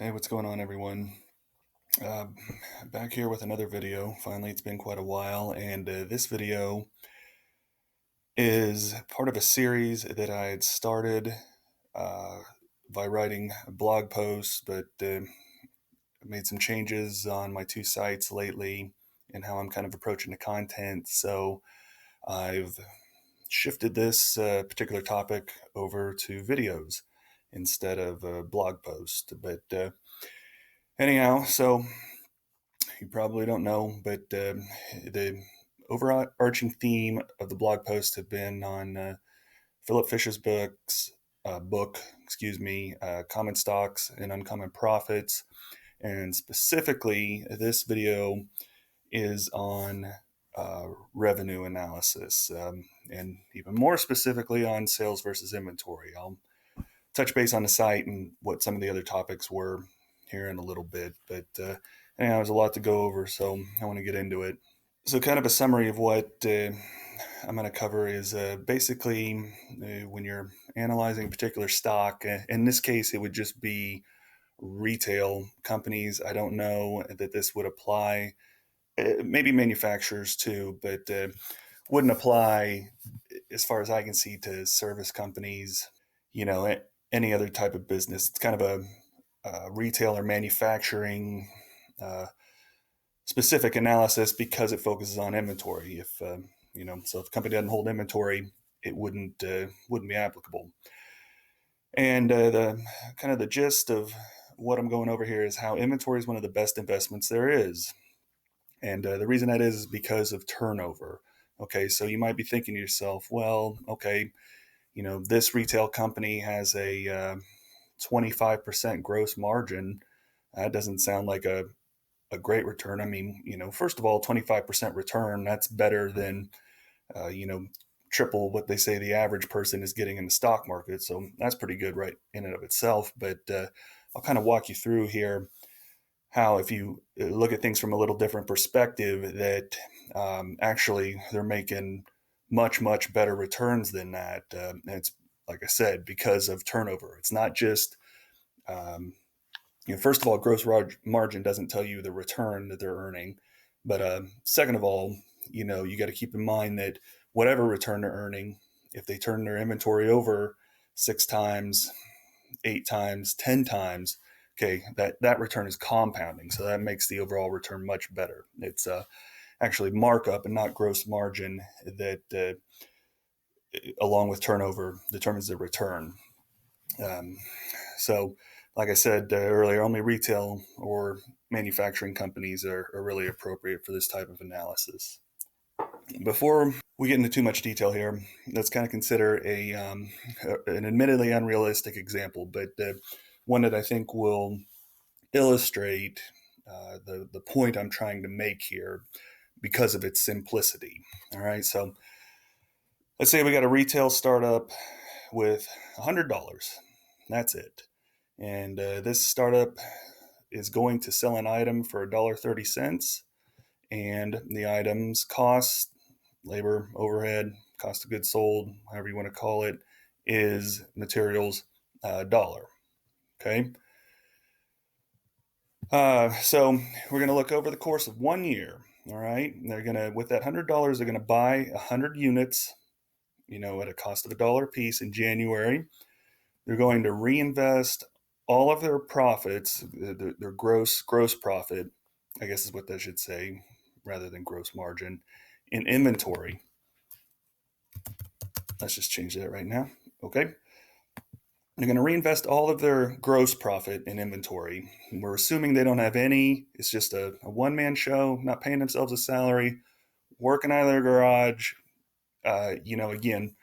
Hey, what's going on, everyone? Uh, Back here with another video. Finally, it's been quite a while, and this video is part of a series that I had started uh, by writing blog posts, but made some changes on my two sites lately and how I'm kind of approaching the content. So I've shifted this particular topic over to videos instead of a blog post. But anyhow, so you probably don't know, but the overarching theme of the blog post have been on Philip Fisher's book, Common Stocks and Uncommon Profits, and specifically this video is on revenue analysis, and even more specifically on sales versus inventory. I'll touch base on the site and what some of the other topics were here in a little bit, but anyhow, there's a lot to go over, so I want to get into it. So, kind of a summary of what I'm going to cover is basically when you're analyzing a particular stock. In this case, it would just be retail companies. I don't know that this would apply, maybe manufacturers too, but wouldn't apply as far as I can see to service companies, any other type of business. It's kind of a retail or manufacturing uh, specific analysis because it focuses on inventory. So if a company doesn't hold inventory, it wouldn't be applicable. And the kind of the gist of what I'm going over here is how inventory is one of the best investments there is. And the reason that is because of turnover. Okay, so you might be thinking to yourself, well, okay, this retail company has a 25% gross margin. That doesn't sound like a great return. I mean, first of all, 25% return, that's better than, uh, you know, triple what they say the average person is getting in the stock market. So that's pretty good right in and of itself. But I'll kind of walk you through here how, if you look at things from a little different perspective, that actually they're making much, much better returns than that. And it's, like I said, because of turnover. It's not just, um, first of all, gross margin doesn't tell you the return that they're earning. But second of all, you got to keep in mind that whatever return they're earning, if they turn their inventory over 6 times, 8 times, 10 times, okay, that return is compounding. So that makes the overall return much better. It's actually markup and not gross margin that, along with turnover, determines the return. Um, so, like I said earlier, only retail or manufacturing companies are really appropriate for this type of analysis. Before we get into too much detail here, let's kind of consider an admittedly unrealistic example, but one that I think will illustrate the point I'm trying to make here because of its simplicity. All right, so let's say we got a retail startup with $100. That's it. And this startup is going to sell an item for $1.30, and the item's cost, labor, overhead, cost of goods sold, however you want to call it, is materials dollar. Okay. So we're going to look over the course of 1 year. All right. They're going to, with that $100, they're going to buy 100 units, at a cost of $1 a piece in January. They're going to reinvest all of their profits, their gross profit, I guess is what that should say, rather than gross margin, in inventory. Let's just change that right now. Okay. They're going to reinvest all of their gross profit in inventory. We're assuming they don't have any. It's just a one-man show, not paying themselves a salary, working out of their garage. Again,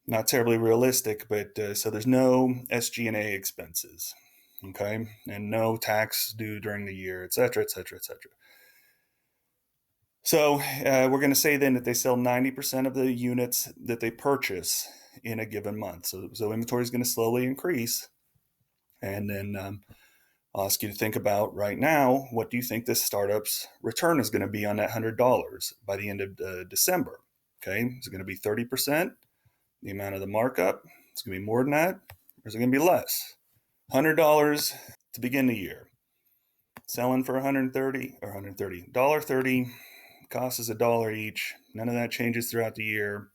not terribly realistic, but so there's no SG&A expenses, okay, and no tax due during the year, et cetera, et cetera, et cetera. So we're going to say then that they sell 90% of the units that they purchase in a given month. So inventory is going to slowly increase. And then I'll ask you to think about right now, what do you think this startup's return is going to be on that $100 by the end of December? Okay, is it going to be 30%? The amount of the markup? It's going to be more than that? Or is it going to be less? $100 to begin the year. Selling for $130, $130, cost is $1 each. None of that changes throughout the year.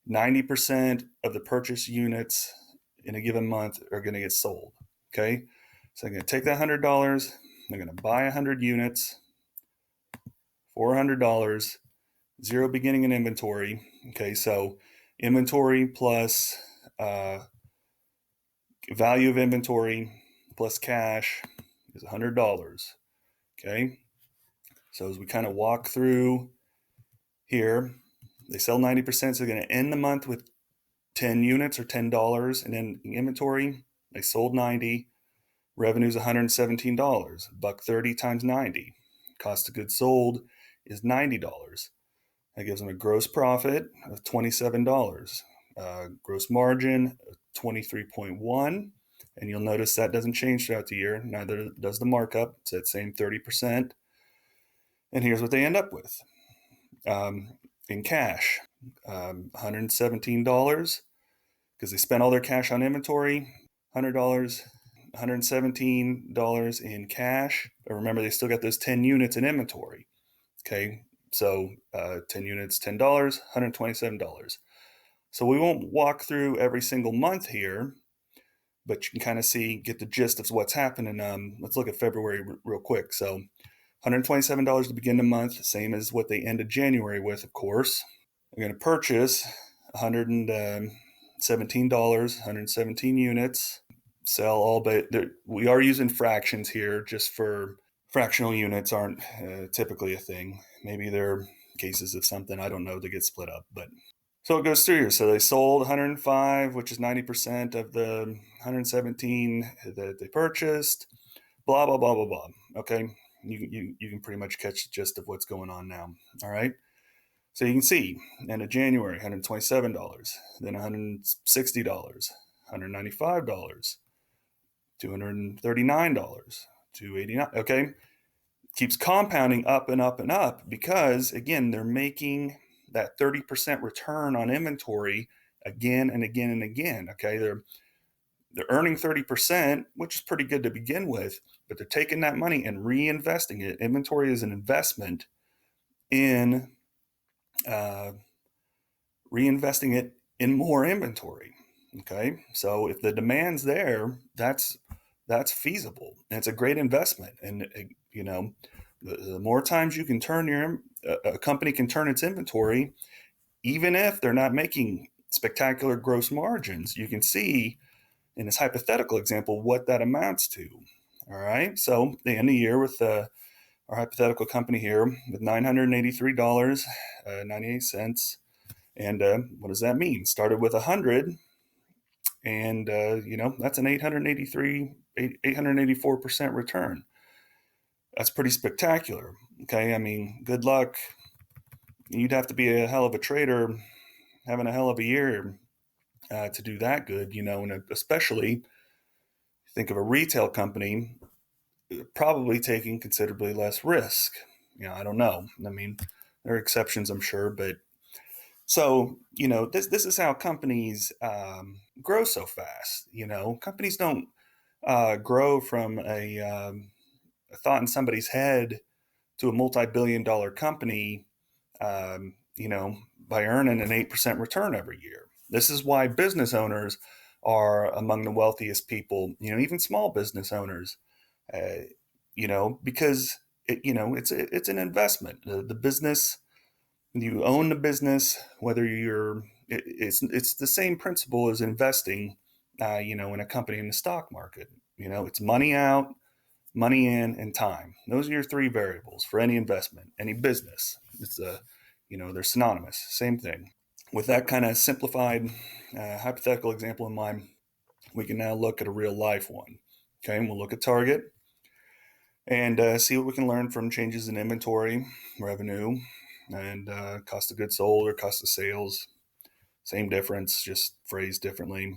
90% of the purchase units in a given month are going to get sold. Okay, so I'm going to take that $100. I'm going to buy 100 units for $100. Zero beginning in inventory. Okay, so inventory plus value of inventory plus cash is $100. Okay, so as we kind of walk through here, they sell 90%, so they're going to end the month with 10 units or $10, and then in inventory, they sold 90. Revenue is $117. $130 times 90. Cost of goods sold is $90. That gives them a gross profit of $27. Gross margin of 23.1. And you'll notice that doesn't change throughout the year. Neither does the markup. It's that same 30%. And here's what they end up with. In cash, $117 because they spent all their cash on inventory. $100, $117 in cash. But remember, they still got those 10 units in inventory. Okay, so 10 units, $10, $127. So we won't walk through every single month here, but you can kind of get the gist of what's happening. Let's look at February real quick. So $127 to begin the month, same as what they ended January with, of course. They're going to purchase $117, 117 units, sell all, but we are using fractions here just for fractional units aren't typically a thing. Maybe they're cases of something, I don't know, that get split up. But so it goes through here. So they sold 105, which is 90% of the 117 that they purchased. Blah, blah, blah, blah, blah. Okay, you can pretty much catch the gist of what's going on now. All right. So you can see, end of January, $127, then $160, $195, $239, $289. Okay, keeps compounding up and up and up because, again, they're making that 30% return on inventory again and again and again. Okay, they're earning 30%, which is pretty good to begin with, but they're taking that money and reinvesting it. Inventory is an investment in reinvesting it in more inventory. Okay, so if the demand's there, that's feasible, and it's a great investment. And the more times you can turn a company can turn its inventory, even if they're not making spectacular gross margins, you can see in this hypothetical example what that amounts to. All right, so they end the year with our hypothetical company here with $983.98. And what does that mean? Started with 100, and that's an 884% return. That's pretty spectacular. Okay, I mean, good luck. You'd have to be a hell of a trader, having a hell of a year to do that good. And especially think of a retail company probably taking considerably less risk. I don't know. I mean, there are exceptions, I'm sure, but so this is how companies grow so fast. Companies don't grow from a thought in somebody's head to a multi-billion-dollar company, by earning an 8% return every year. This is why business owners are among the wealthiest people. Even small business owners. Because it's an investment. The business, you own the business, whether it's the same principle as investing, in a company in the stock market. It's money out, money in, and time. Those are your three variables for any investment, any business. It's they're synonymous, same thing. With that kind of simplified hypothetical example in mind, we can now look at a real life one. Okay, and we'll look at Target and see what we can learn from changes in inventory, revenue, and cost of goods sold or cost of sales. Same difference, just phrased differently.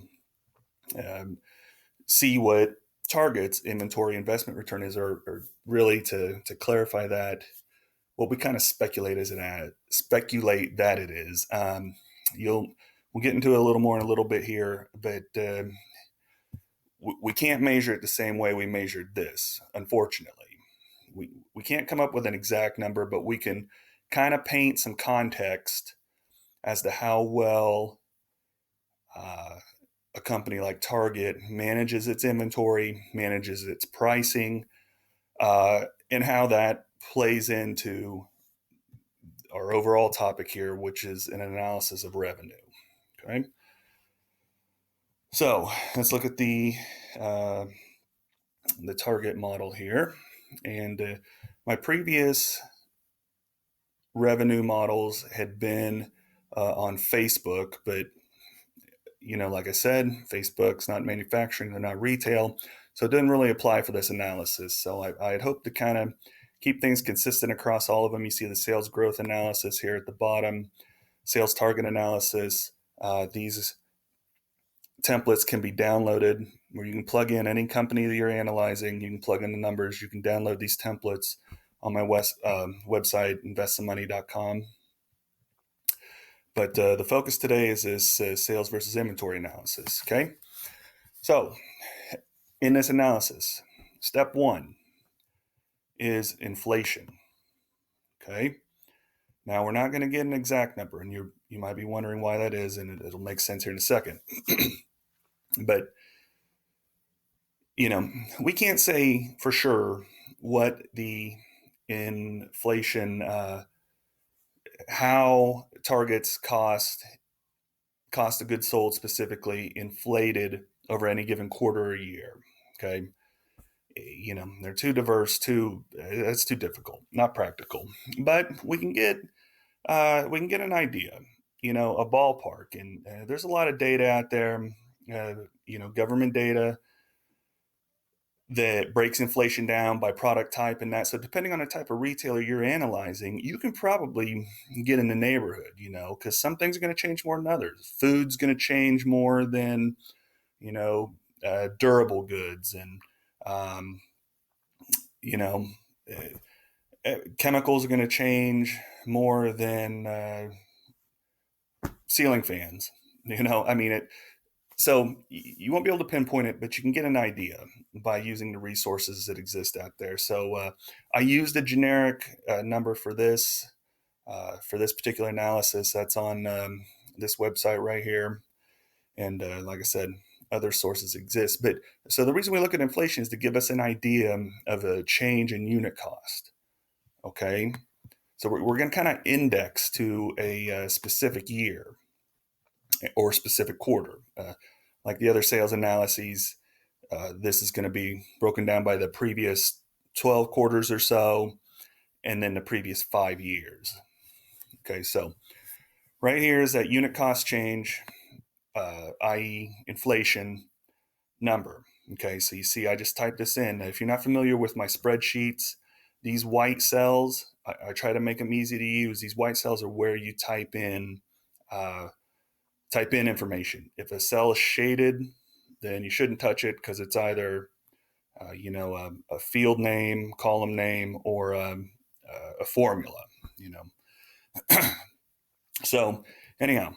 See what Target's inventory investment return is, or really to clarify that, what we kind of speculate that it is. We'll get into it a little more in a little bit here, but we can't measure it the same way we measured this, unfortunately. We can't come up with an exact number, but we can kind of paint some context as to how well a company like Target manages its inventory, manages its pricing, and how that plays into our overall topic here, which is an analysis of revenue. Okay, so let's look at the target model here, and my previous revenue models had been on Facebook, but like I said, Facebook's not manufacturing, they're not retail, so it didn't really apply for this analysis. So I had hoped to kind of keep things consistent across all of them. You see the sales growth analysis here at the bottom, sales target analysis. These templates can be downloaded where you can plug in any company that you're analyzing. You can plug in the numbers. You can download these templates on my website, investsomemoney.com. But the focus today is this sales versus inventory analysis. Okay. So in this analysis, step one is inflation. Okay. Now we're not going to get an exact number, and you might be wondering why that is, and it'll make sense here in a second. But we can't say for sure what the inflation, how Target's cost of goods sold specifically inflated over any given quarter or year. Okay. They're too diverse, that's too difficult, not practical, but we can get an idea, a ballpark. And there's a lot of data out there, government data that breaks inflation down by product type and that. So depending on the type of retailer you're analyzing, you can probably get in the neighborhood, because some things are going to change more than others. Food's going to change more than, durable goods, and, chemicals are going to change more than ceiling fans. So you won't be able to pinpoint it, but you can get an idea by using the resources that exist out there. So I used a generic number for this particular analysis. That's on this website right here. And like I said, other sources exist. But so the reason we look at inflation is to give us an idea of a change in unit cost. Okay. So we're going to kind of index to a specific year or specific quarter. Like the other sales analyses, this is going to be broken down by the previous 12 quarters or so, and then the previous 5 years. Okay, so right here is that unit cost change, i.e. inflation number. Okay, so you see I just typed this in. If you're not familiar with my spreadsheets, these white cells, I try to make them easy to use. These white cells are where you type in information. If a cell is shaded, then you shouldn't touch it because it's either, a field name, column name, or a formula. So anyhow,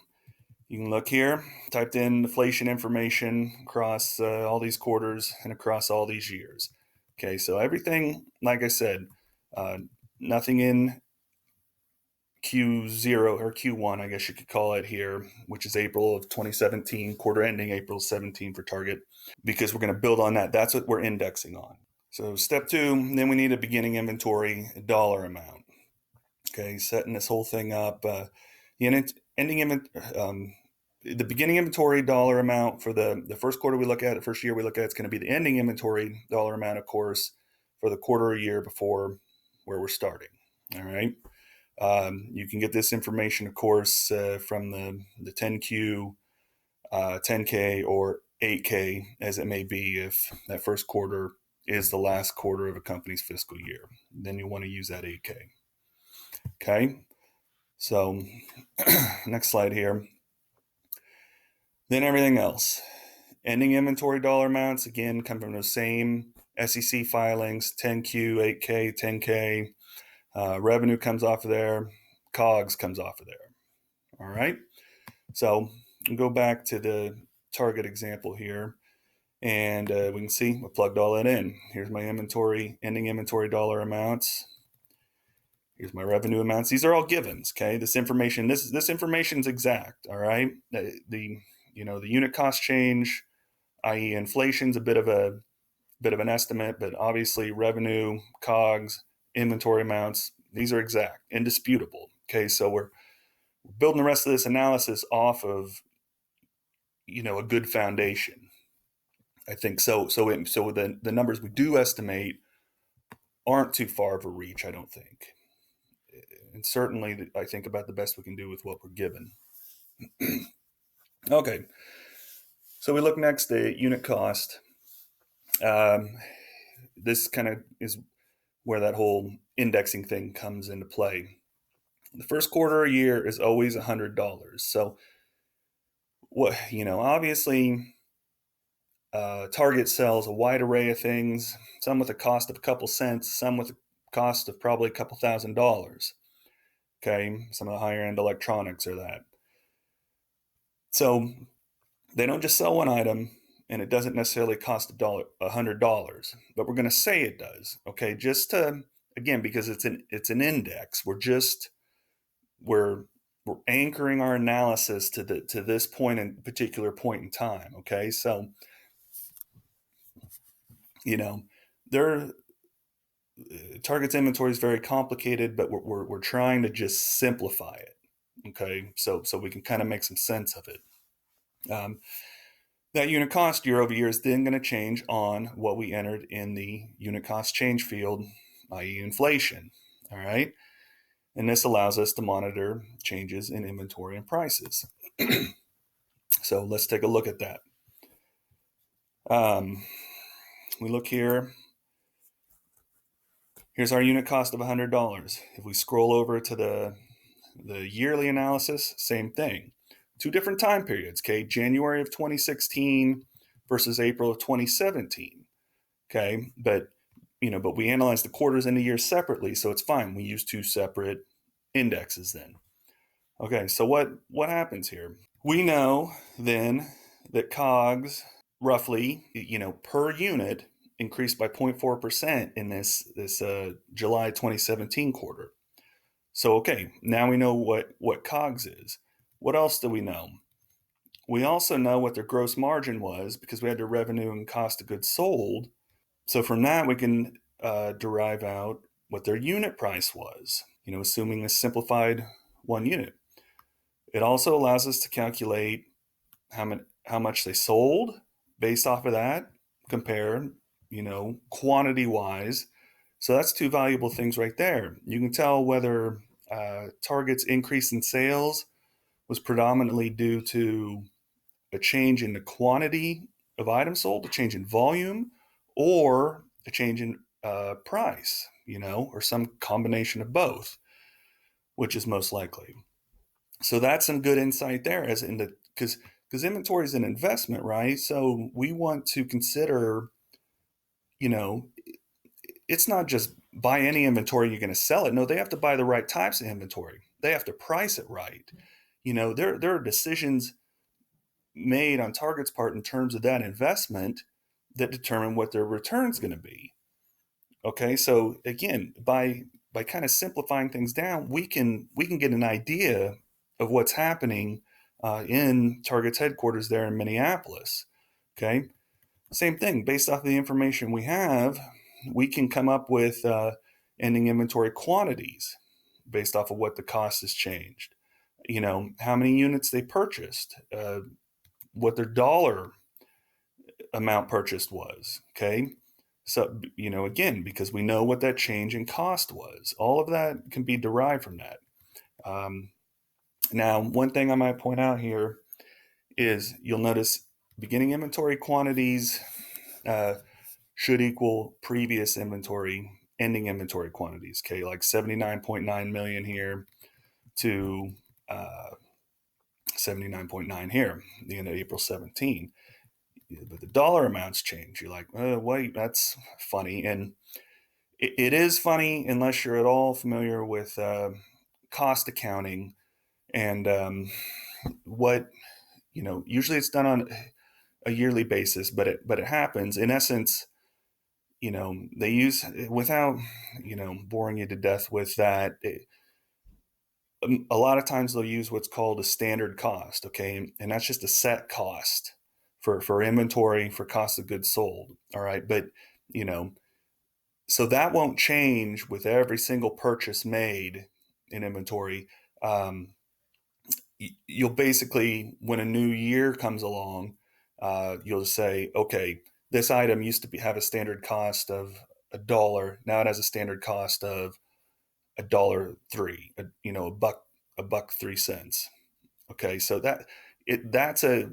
you can look here, typed in inflation information across all these quarters and across all these years. Okay, so everything, like I said, nothing in Q0 or Q1, I guess you could call it here, which is April of 2017, quarter ending April 17 for Target, because we're going to build on that. That's what we're indexing on. So step two, then we need a beginning inventory dollar amount. Okay, setting this whole thing up. The beginning inventory dollar amount for the first quarter we look at, the first year we look at, it's going to be the ending inventory dollar amount, of course, for the quarter or year before where we're starting. All right. You can get this information, of course, from the 10Q, 10K, or 8K, as it may be, if that first quarter is the last quarter of a company's fiscal year. Then you'll want to use that 8K. Okay, so next slide here. Then everything else. Ending inventory dollar amounts, again, come from those same SEC filings, 10Q, 8K, 10K. Revenue comes off of there. COGS comes off of there. All right. So we'll go back to the Target example here. And we can see I plugged all that in. Here's my inventory, ending inventory dollar amounts. Here's my revenue amounts. These are all givens. Okay, this information is exact. All right, the the unit cost change, i.e., inflation's a bit of an estimate, but obviously revenue, COGS, inventory amounts, these are exact, indisputable. Okay, so we're building the rest of this analysis off of a good foundation. I think so. So the numbers we do estimate aren't too far of a reach, I don't think. And certainly, I think about the best we can do with what we're given. Okay, so we look next at unit cost. This kind of is where that whole indexing thing comes into play. The first quarter a year is always $100. So what obviously, Target sells a wide array of things. Some with a cost of a couple cents, some with a cost of probably a couple $1,000s. Okay, some of the higher end electronics are that. So they don't just sell one item, and it doesn't necessarily cost $100, but we're going to say it does. Okay, just to again, because it's an index. We're anchoring our analysis to this particular point in time. Okay, so there Target's inventory is very complicated, but we're trying to just simplify it. Okay, so we can kind of make some sense of it. That unit cost year over year is then going to change on what we entered in the unit cost change field, i.e., inflation. All right, and this allows us to monitor changes in inventory and prices. So let's take a look at that. We look here. Here's our unit cost of $100. If we scroll over to the yearly analysis, same thing. Two different time periods, okay? January of 2016 versus April of 2017, okay? But we analyze the quarters and the years separately, so it's fine. We use two separate indexes then. Okay, so what happens here? We know then that COGS roughly, per unit increased by 0.4% in this July 2017 quarter. So, okay, now we know what COGS is. What else do we know? We also know what their gross margin was because we had their revenue and cost of goods sold. So from that, we can derive out what their unit price was, assuming a simplified one unit. It also allows us to calculate how much they sold based off of that, compare, quantity wise. So that's two valuable things right there. You can tell whether Target's increase in sales was predominantly due to a change in the quantity of items sold, a change in volume, or a change in price, or some combination of both, which is most likely. So that's some good insight there, as in because inventory is an investment, right? So we want to consider, it's not just buy any inventory, you're going to sell it. No, they have to buy the right types of inventory. They have to price it right. There are decisions made on Target's part in terms of that investment that determine what their return is going to be. Okay, so again, by kind of simplifying things down, we can get an idea of what's happening in Target's headquarters there in Minneapolis. Okay, same thing. Based off of the information we have, we can come up with ending inventory quantities based off of what the cost has changed. How many units they purchased, what their dollar amount purchased was. Okay, so again, because we know what that change in cost was, all of that can be derived from that. Now, one thing I might point out here is you'll notice beginning inventory quantities should equal previous ending inventory quantities. Okay, like 79.9 million here to 79.9 here, the end of April 17. But the dollar amounts change. You're like, wait, that's funny. And it is funny unless you're at all familiar with cost accounting and what, usually it's done a yearly basis, but it happens. In essence, they use, without, boring you to death with that, a lot of times they'll use what's called a standard cost, okay? And that's just a set cost for inventory, for cost of goods sold, all right? But, you know, so that won't change with every single purchase made in inventory. Um, you'll basically, when a new year comes along, you'll say, okay, this item used to have a standard cost of $1. Now it has a standard cost of $1.03. A buck 3 cents. Okay, so that's a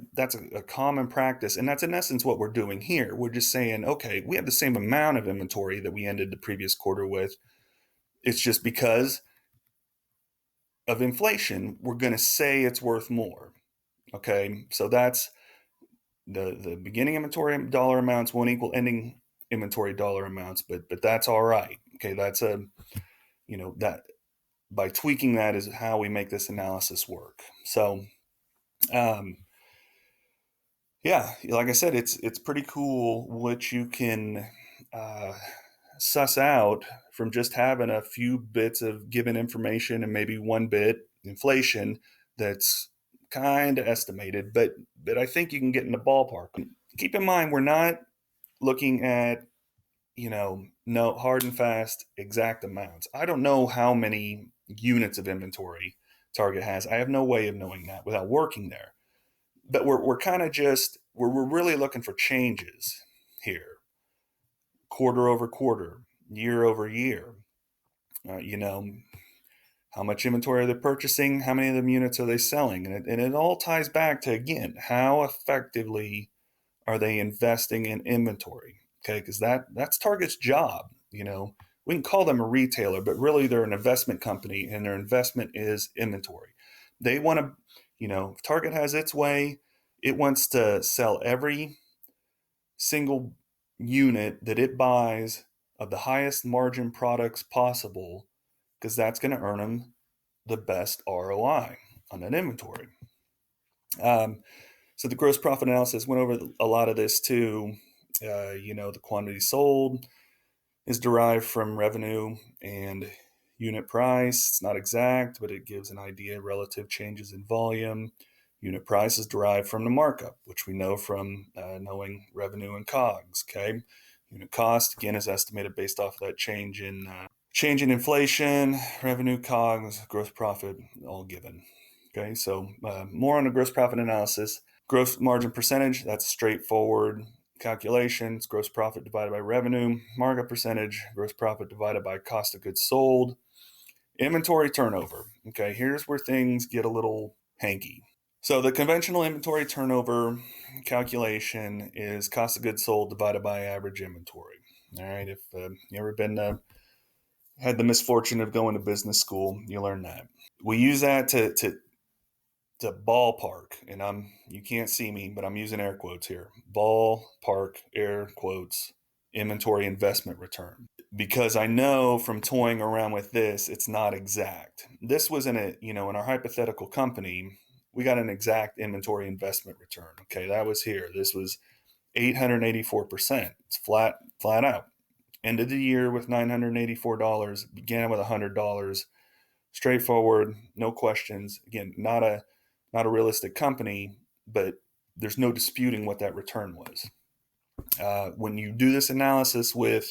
common practice, and that's in essence what we're doing here. We're just saying, okay, we have the same amount of inventory that we ended the previous quarter with. It's just because of inflation, we're going to say it's worth more. Okay, so that's the beginning inventory dollar amounts won't equal ending inventory dollar amounts, but that's all right. Okay, that's that by tweaking that is how we make this analysis work. So um, yeah, like I said, it's pretty cool what you can uh, suss out from just having a few bits of given information and maybe one bit inflation that's kind of estimated, but I think you can get in the ballpark. Keep in mind, we're not looking at no hard and fast exact amounts. I don't know how many units of inventory Target has. I have no way of knowing that without working there. But we're kind of just we're really looking for changes here, quarter over quarter, year over year. You know, how much inventory are they purchasing? How many of them units are they selling? And it all ties back to, again, how effectively are they investing in inventory? Okay, because that's Target's job. We can call them a retailer, but really they're an investment company, and their investment is inventory. They want to, if Target has its way, it wants to sell every single unit that it buys of the highest margin products possible, because that's going to earn them the best ROI on that inventory. So the gross profit analysis went over a lot of this too. The quantity sold is derived from revenue and unit price. It's not exact, but it gives an idea of relative changes in volume. Unit price is derived from the markup, which we know from knowing revenue and COGS. Okay, unit cost again is estimated based off of that change in inflation, revenue, COGS, gross profit, all given. Okay, so more on the gross profit analysis. Gross margin percentage, that's straightforward calculations. Gross profit divided by revenue. Markup percentage, gross profit divided by cost of goods sold. Inventory turnover. Okay, here's where things get a little hanky. So the conventional inventory turnover calculation is cost of goods sold divided by average inventory. All right, if you ever had the misfortune of going to business school, you learn that. We use that to ballpark, and you can't see me, but I'm using air quotes here. Ballpark, air quotes, inventory investment return. Because I know from toying around with this, it's not exact. This was in our hypothetical company, we got an exact inventory investment return. Okay, that was here. This was 884%. It's flat out. Ended the year with $984, began with $100. Straightforward, no questions. Again, not a realistic company, but there's no disputing what that return was. When you do this analysis with,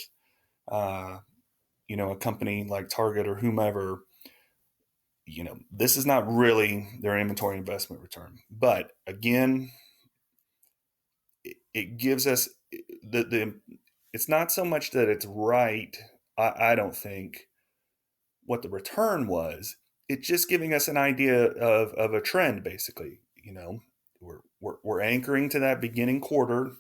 a company like Target or whomever, this is not really their inventory investment return. But again, it gives us the. It's not so much that it's right. I don't think what the return was. It's just giving us an idea of a trend, basically. We're anchoring to that beginning quarter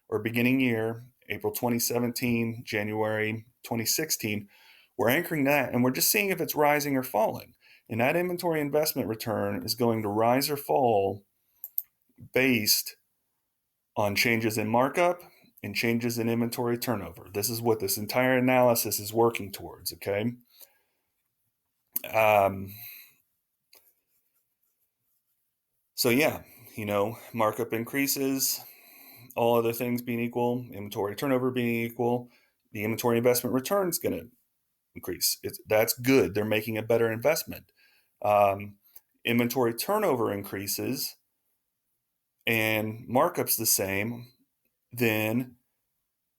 or beginning year, April 2017, January 2016. We're anchoring that, and we're just seeing if it's rising or falling. And that inventory investment return is going to rise or fall based on changes in markup and changes in inventory turnover. This is what this entire analysis is working towards, okay? So yeah, markup increases, all other things being equal, inventory turnover being equal, the inventory investment return is going to increase. That's good. They're making a better investment. Um, Inventory turnover increases and markup's the same, then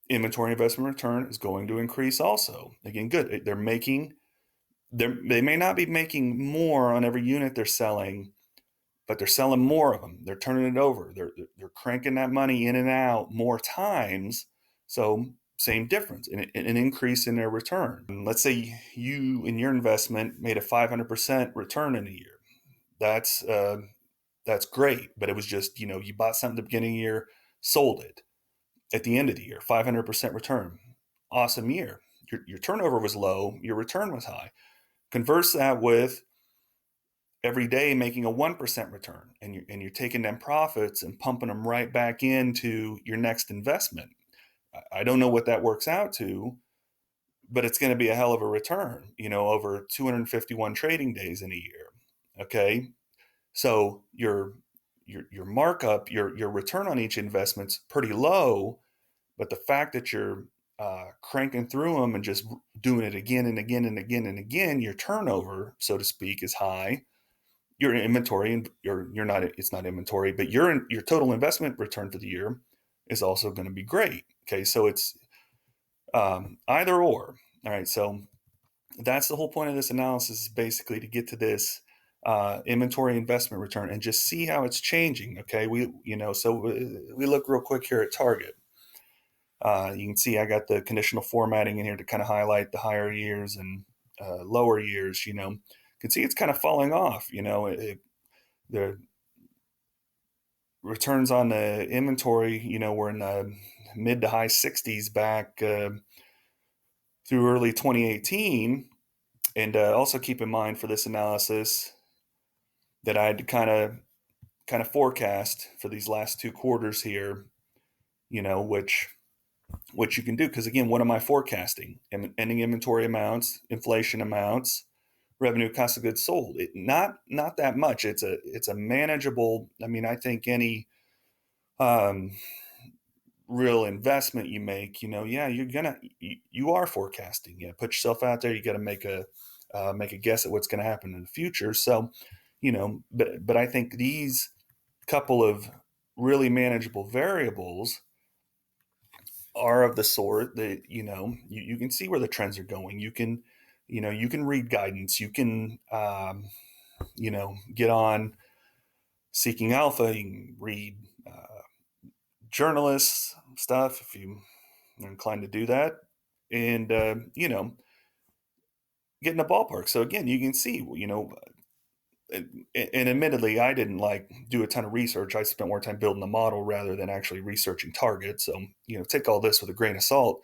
inventory investment return is going to increase also. Again, good. They may not be making more on every unit they're selling, but they're selling more of them. They're turning it over. They're cranking that money in and out more times. So same difference, an increase in their return. Let's say you in your investment made a 500% return in a year. That's great, but it was just, you bought something at the beginning of the year, sold it at the end of the year, 500% return. Awesome year. Your turnover was low, your return was high. Converse that with every day making a 1% return, and you're taking them profits and pumping them right back into your next investment. I don't know what that works out to, but it's going to be a hell of a return, over 251 trading days in a year. Okay. So your markup, your return on each investment's pretty low, but the fact that you're cranking through them and just doing it again and again and again and again, your turnover, so to speak, is high. Your inventory, and you're not, it's not inventory, but your total investment return for the year is also going to be great. Okay, so it's either or. All right, so that's the whole point of this analysis, is basically to get to this inventory investment return and just see how it's changing. Okay, we look real quick here at Target. You can see I got the conditional formatting in here to kind of highlight the higher years and lower years. You can see it's kind of falling off. The returns on the inventory, were in the mid to high 60s back through early 2018. And also keep in mind for this analysis that I had to kind of forecast for these last 2 quarters here, which you can do, because again, what am I forecasting? Ending inventory amounts, inflation amounts, revenue, cost of goods sold. Not that much. It's a manageable. I mean, I think any um, real investment you make, yeah, you are forecasting. Yeah, put yourself out there. You got to make a guess at what's going to happen in the future. So, but I think these couple of really manageable variables are of the sort that you can see where the trends are going. You can read guidance. You can get on Seeking Alpha. You can read journalists stuff if you are inclined to do that, and get in the ballpark. So again, you can see and admittedly, I didn't do a ton of research. I spent more time building the model rather than actually researching targets. So take all this with a grain of salt.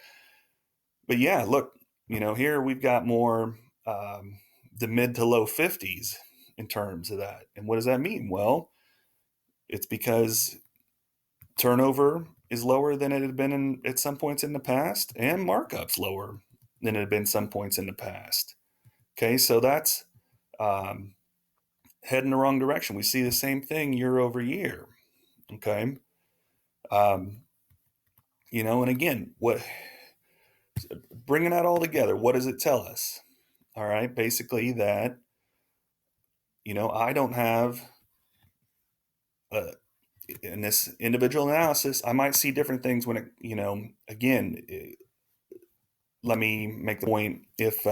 But yeah, look, here we've got more the mid to low 50s in terms of that. And what does that mean? Well, it's because turnover is lower than it had been at some points in the past, and markup's lower than it had been some points in the past. Okay, so that's heading the wrong direction. We see the same thing year over year. Okay, um, and again, what bringing that all together, what does it tell us? All right, basically that I don't have in this individual analysis, I might see different things when again, let me make the point. If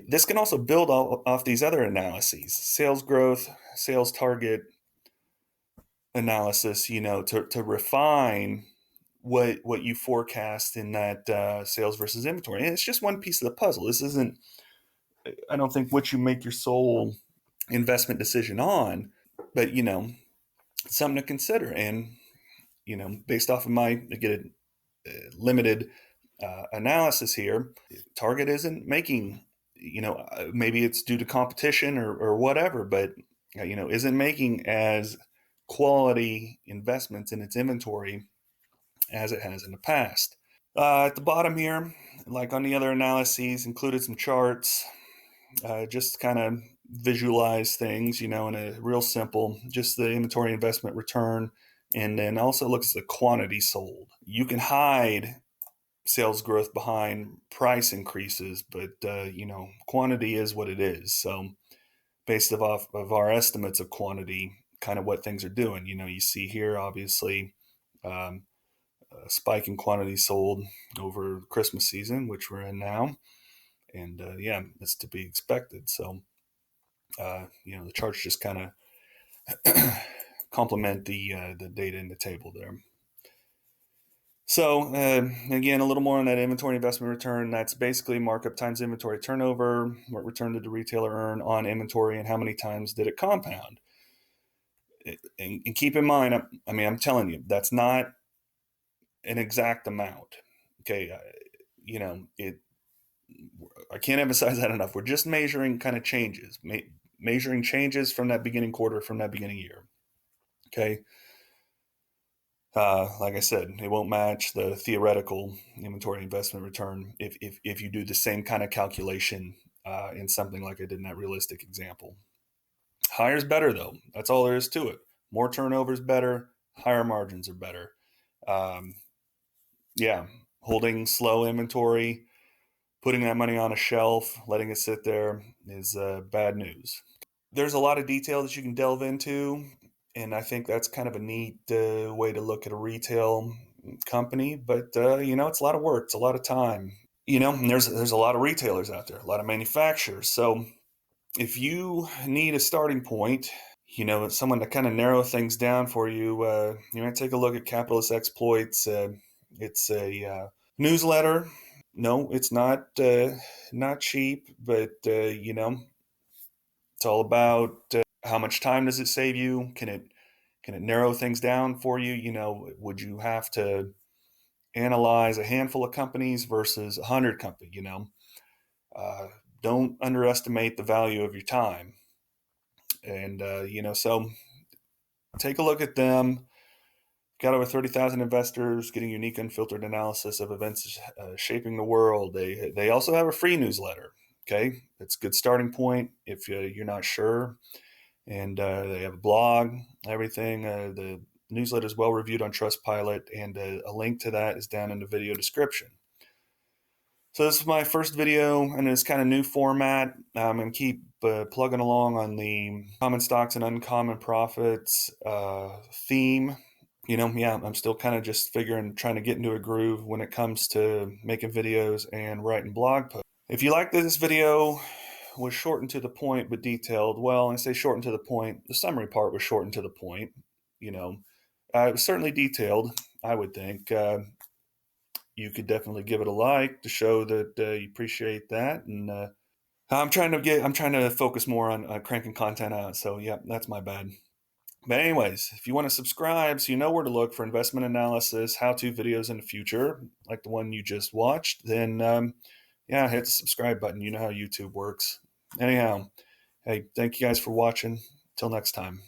this can also build off these other analyses, sales growth, sales target analysis, to refine what you forecast in that sales versus inventory. And it's just one piece of the puzzle. This isn't, I don't think, what you make your sole investment decision on, but something to consider. And based off of my, again, limited analysis here, Target isn't making, maybe it's due to competition or whatever, but isn't making as quality investments in its inventory as it has in the past. At the bottom here, like on the other analyses, included some charts, just kind of visualize things, in a real simple, just the inventory investment return And then also looks at the quantity sold. You can hide sales growth behind price increases, but quantity is what it is. So based off of our estimates of quantity, kind of what things are doing. You see here, obviously, um, a spike in quantity sold over Christmas season, which we're in now, and yeah, it's to be expected. So the charts just kind of complement the data in the table there. So again, a little more on that inventory investment return. That's basically markup times inventory turnover. What return did the retailer earn on inventory, and how many times did it compound? And keep in mind, I'm telling you, that's not an exact amount. Okay, it. I can't emphasize that enough. We're just measuring kind of changes, measuring changes from that beginning quarter, from that beginning year. Okay. Like I said, it won't match the theoretical inventory investment return if you do the same kind of calculation in something like I did in that realistic example. Higher is better, though. That's all there is to it. More turnover is better. Higher margins are better. Um, yeah, holding slow inventory, putting that money on a shelf, letting it sit there is bad news. There's a lot of detail that you can delve into, and I think that's kind of a neat way to look at a retail company. But it's a lot of work, it's a lot of time. And there's a lot of retailers out there, a lot of manufacturers. So if you need a starting point, someone to kind of narrow things down for you, take a look at Capitalist Exploits. It's a newsletter. No, it's not cheap, but it's all about how much time does it save you? Can it narrow things down for you? Would you have to analyze a handful of companies versus 100 companies? Uh, don't underestimate the value of your time. And so take a look at them. Got over 30,000 investors getting unique, unfiltered analysis of events shaping the world. They also have a free newsletter. Okay, that's a good starting point if you're not sure. And they have a blog, everything. The newsletter is well reviewed on Trustpilot, and a link to that is down in the video description. So this is my first video in this kind of new format. I'm going to keep plugging along on the common stocks and uncommon profits theme. I'm still kind of just trying to get into a groove when it comes to making videos and writing blog posts. If you like this video, was short and to the point but detailed. Well, I say short and to the point. The summary part was short and to the point. It was certainly detailed, I would think. You could definitely give it a like to show that you appreciate that. And I'm trying to focus more on cranking content out. So yeah, that's my bad. But anyways, if you want to subscribe so you know where to look for investment analysis, how-to videos in the future, like the one you just watched, then hit the subscribe button. You know how YouTube works. Anyhow, hey, thank you guys for watching. Till next time.